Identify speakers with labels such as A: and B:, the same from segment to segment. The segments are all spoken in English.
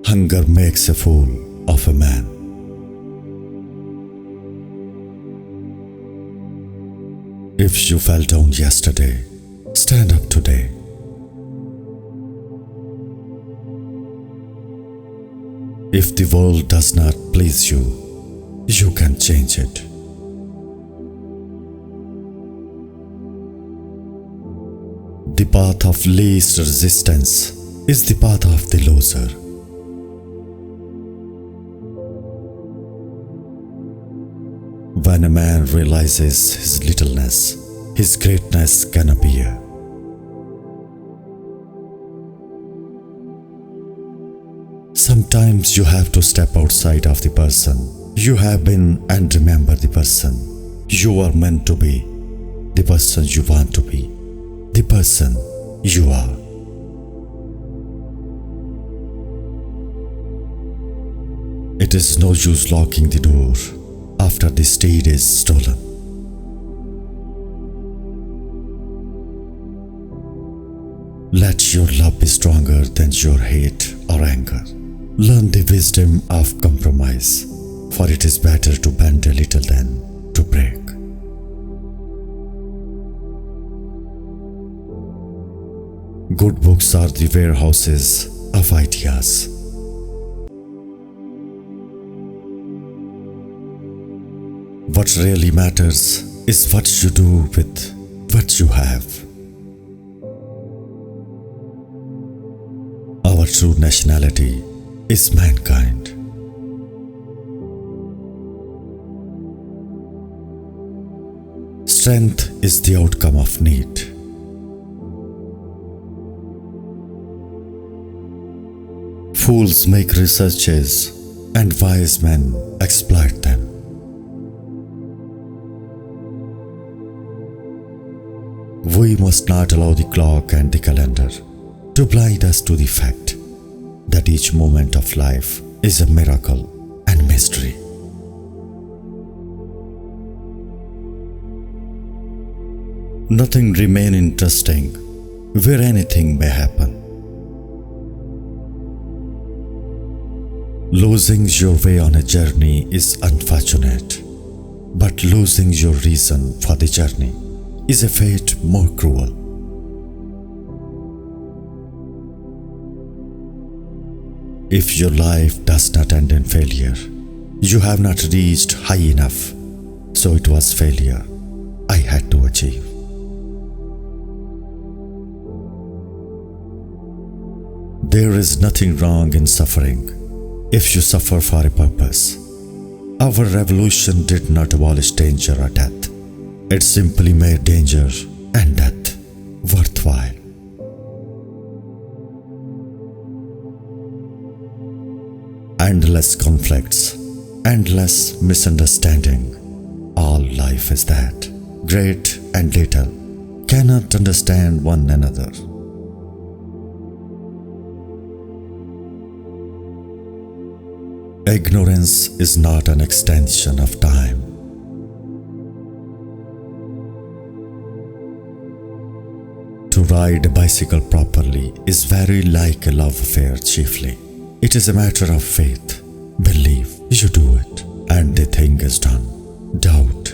A: Hunger makes a fool of a man. If you fell down yesterday, stand up today. If the world does not please you, you can change it. The path of least resistance is the path of the loser. When a man realizes his littleness, his greatness can appear. Sometimes you have to step outside of the person you have been and remember the person you are meant to be, the person you want to be, the person you are. It is no use locking the door after the steed is stolen. Let your love be stronger than your hate or anger. Learn the wisdom of compromise, for it is better to bend a little than to break. Good books are the warehouses of ideas. What really matters is what you do with what you have. Our true nationality is mankind. Strength is the outcome of need. Fools make researches and wise men exploit them. We must not allow the clock and the calendar to blind us to the fact that each moment of life is a miracle and mystery. Nothing remains interesting where anything may happen. Losing your way on a journey is unfortunate, but losing your reason for the journey is a fate more cruel. If your life does not end in failure, you have not reached high enough, so it was failure I had to achieve. There is nothing wrong in suffering if you suffer for a purpose. Our revolution did not abolish danger or death. It simply made danger and death worthwhile. Endless conflicts, endless misunderstanding. All life is that. Great and little cannot understand one another. Ignorance is not an extension of time. To ride a bicycle properly is very like a love affair chiefly. It is a matter of faith. Believe you do it, and the thing is done. Doubt,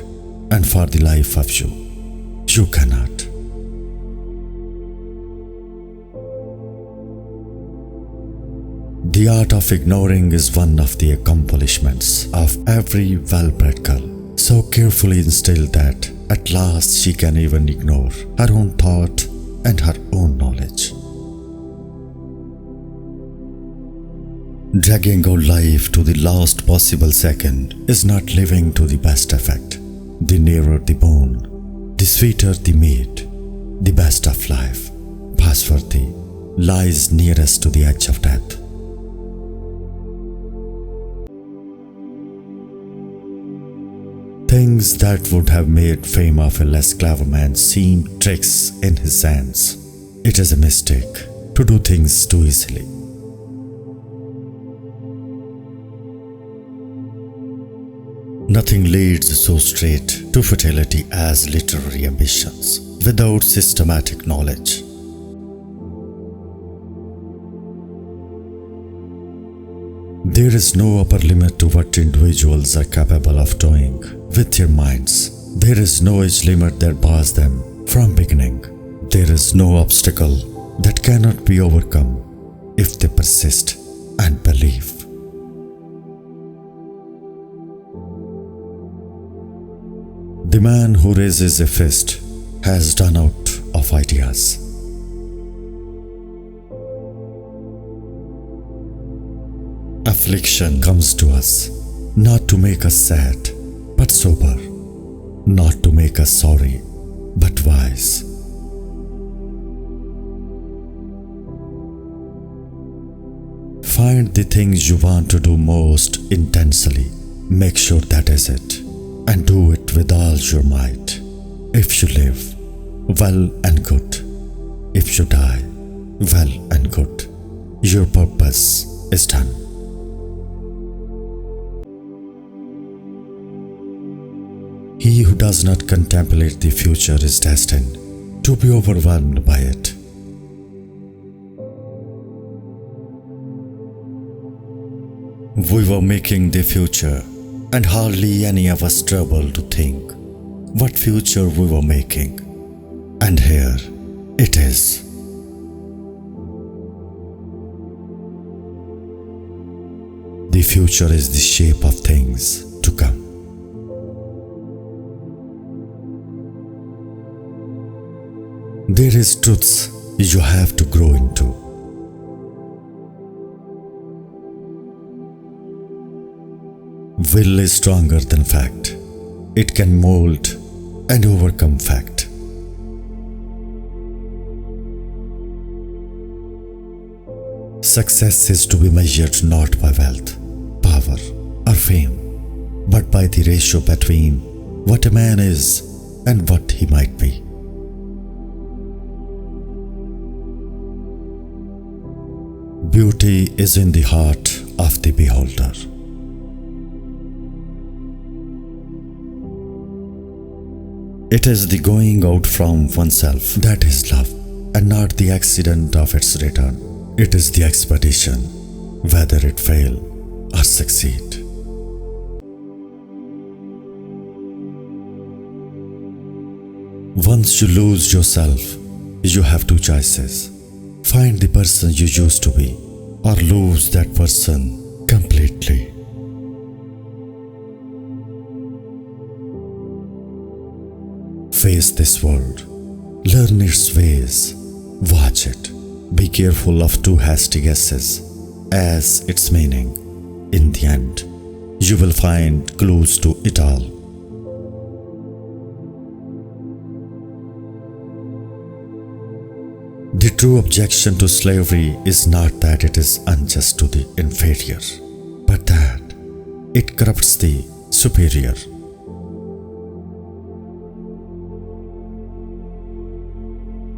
A: and for the life of you, you cannot. The art of ignoring is one of the accomplishments of every well-bred girl, so carefully instilled that at last she can even ignore her own thought and her own knowledge. Dragging our life to the last possible second is not living to the best effect. The nearer the bone, the sweeter the meat. The best of life, passworthy, lies nearest to the edge of death. Things that would have made fame of a less clever man seem tricks in his hands. It is a mistake to do things too easily. Nothing leads so straight to fatality as literary ambitions without systematic knowledge. There is no upper limit to what individuals are capable of doing with their minds. There is no age limit that bars them from beginning. There is no obstacle that cannot be overcome if they persist and believe. The man who raises a fist has run out of ideas. Affliction comes to us not to make us sad, but sober, not to make us sorry, but wise. Find the things you want to do most intensely. Make sure that is it, and do it with all your might. If you live, well and good. If you die, well and good. Your purpose is done. He who does not contemplate the future is destined to be overwhelmed by it. We were making the future, and hardly any of us troubled to think what future we were making. And here it is. The future is the shape of things to come. There is truths you have to grow into. Will is stronger than fact. It can mold and overcome fact. Success is to be measured not by wealth, power, or fame, but by the ratio between what a man is and what he might be. Beauty is in the heart of the beholder. It is the going out from oneself that is love, and not the accident of its return. It is the expedition, whether it fail or succeed. Once you lose yourself, you have two choices. Find the person you used to be, or lose that person completely. Face this world, learn its ways, watch it. Be careful of too hasty guesses as its meaning. In the end, you will find clues to it all. The true objection to slavery is not that it is unjust to the inferior, but that it corrupts the superior.